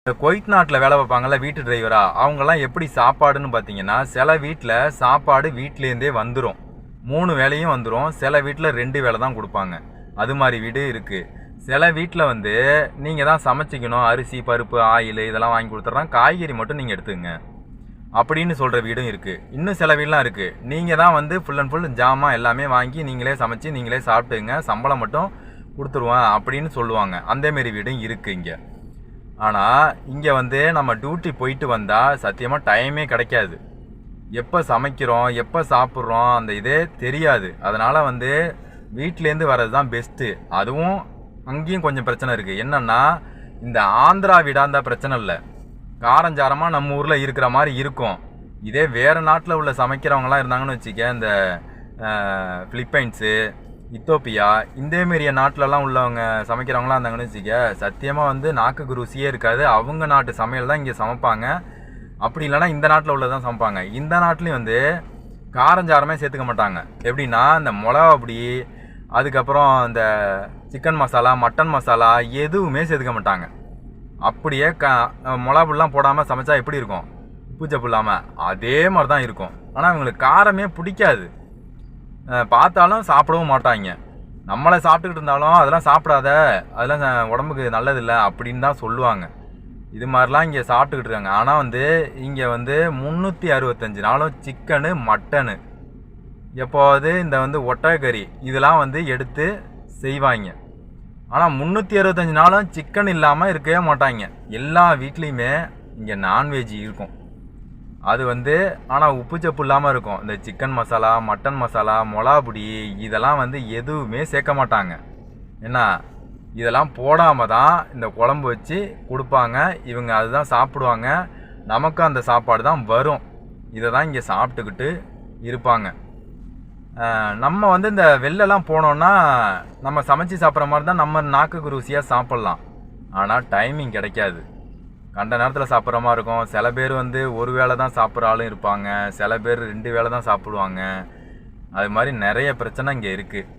இந்த குவைத் நாட்டில் வேலை பார்ப்பாங்கள்ல வீட்டு டிரைவரா, அவங்கெல்லாம் எப்படி சாப்பாடுன்னு பார்த்தீங்கன்னா, சில வீட்டில் சாப்பாடு வீட்டிலேருந்தே வந்துடும், 3 வேளையும் வந்துடும். சில வீட்டில் 2 வேளை தான் கொடுப்பாங்க. அது மாதிரி வீடு இருக்குது. சில வீட்டில் வந்து நீங்கள் தான் சமைச்சிக்கணும், அரிசி பருப்பு ஆயில் இதெல்லாம் வாங்கி கொடுத்துட்றாங்க, காய்கறி மட்டும் நீங்கள் எடுத்துங்க அப்படின்னு சொல்கிற வீடும் இருக்குது. இன்னும் சில வீடெலாம் இருக்குது, நீங்கள் தான் வந்து ஃபுல் அண்ட் ஃபுல் ஜாமான் எல்லாமே வாங்கி நீங்களே சமைச்சு நீங்களே சாப்பிட்டுங்க, சம்பளம் மட்டும் கொடுத்துருவேன் அப்படின்னு சொல்லுவாங்க. அந்தமாரி வீடும் இருக்குது இங்கே. ஆனால் இங்கே வந்து நம்ம டியூட்டி போயிட்டு வந்தால் சத்தியமாக டைமே கிடைக்காது. எப்போ சமைக்கிறோம் எப்போ சாப்பிட்றோம் அந்த இதே தெரியாது. அதனால் வந்து வீட்டிலேருந்து வர்றது தான் பெஸ்ட்டு. அதுவும் அங்கேயும் கொஞ்சம் பிரச்சனை இருக்குது. என்னென்னா, இந்த ஆந்திரா வீடாக இருந்தால் பிரச்சனை இல்லை, காரஞ்சாரமாக நம்ம ஊரில் இருக்கிற மாதிரி இருக்கும். இதே வேறு நாட்டில் உள்ள சமைக்கிறவங்களாம் இருந்தாங்கன்னு வச்சுக்க, இந்த பிலிப்பைன்ஸு இத்தோப்பியா இந்தமாரிய நாட்டிலலாம் உள்ளவங்க சமைக்கிறவங்களாம் இருந்தாங்கன்னு வச்சுக்க, சத்தியமாக வந்து நாக்குக்கு ருசியே இருக்காது. அவங்க நாட்டு சமையல் தான் இங்கே சமைப்பாங்க. அப்படி இல்லைனா இந்த நாட்டில் உள்ளதான் சமைப்பாங்க. இந்த நாட்டிலையும் வந்து காரஞ்சாரமே சேர்த்துக்க மாட்டாங்க. எப்படின்னா, இந்த மிளகா பொடி, அதுக்கப்புறம் இந்த சிக்கன் மசாலா மட்டன் மசாலா எதுவுமே சேர்த்துக்க மாட்டாங்க. அப்படியே மிளகா பொடிலாம் போடாமல் சமைச்சா எப்படி இருக்கும், உப்பு சப்பு இல்லாமல் அதே மாதிரி தான் இருக்கும். ஆனால் இவங்களுக்கு காரமே பிடிக்காது, பார்த்தாலும் சாப்பிடவும் மாட்டாங்க. நம்மளை சாப்பிட்டுக்கிட்டு இருந்தாலும் அதெல்லாம் சாப்பிடாத, அதெல்லாம் உடம்புக்கு நல்லதில்லை அப்படின்னு தான் சொல்லுவாங்க. இது மாதிரிலாம் இங்கே சாப்பிட்டுக்கிட்டு இருக்காங்க. ஆனால் வந்து இங்கே வந்து 365 நாளும் சிக்கனு மட்டனு, எப்போது இந்த வந்து ஒட்டகக்கறி இதெல்லாம் வந்து எடுத்து செய்வாங்க. ஆனால் 365 நாளும் சிக்கன் இல்லாமல் இருக்கவே மாட்டாங்க. எல்லா வீட்லேயுமே இங்கே நான்வெஜ் இருக்கும். அது வந்து ஆனால் உப்பு சப்பு இல்லாமல் இருக்கும். இந்த சிக்கன் மசாலா மட்டன் மசாலா மிளகா பொடி இதெல்லாம் வந்து எதுவுமே சேர்க்க மாட்டாங்க. ஏன்னா இதெல்லாம் போடாமல் தான் இந்த குழம்பு வச்சு கொடுப்பாங்க. இவங்க அதுதான் சாப்பிடுவாங்க. நமக்கு அந்த சாப்பாடு தான் வரும். இதை தான் இங்கே சாப்பிட்டுக்கிட்டு இருப்பாங்க. நம்ம வந்து இந்த வெளிலலாம் போனோன்னா நம்ம சமைச்சு சாப்பிட்ற மாதிரி தான் நம்ம நாக்குக்கு ருசியாக சாப்பிட்லாம். ஆனால் டைமிங் கிடைக்காது, கண்ட நேரத்தில் சாப்பிட்ற மாதிரி இருக்கும். சில பேர் வந்து ஒரு வேளை தான் சாப்பிட்ற ஆளும் இருப்பாங்க, சில பேர் 2 வேளை தான் சாப்பிடுவாங்க. அது மாதிரி நிறைய பிரச்சனை இங்கே இருக்குது.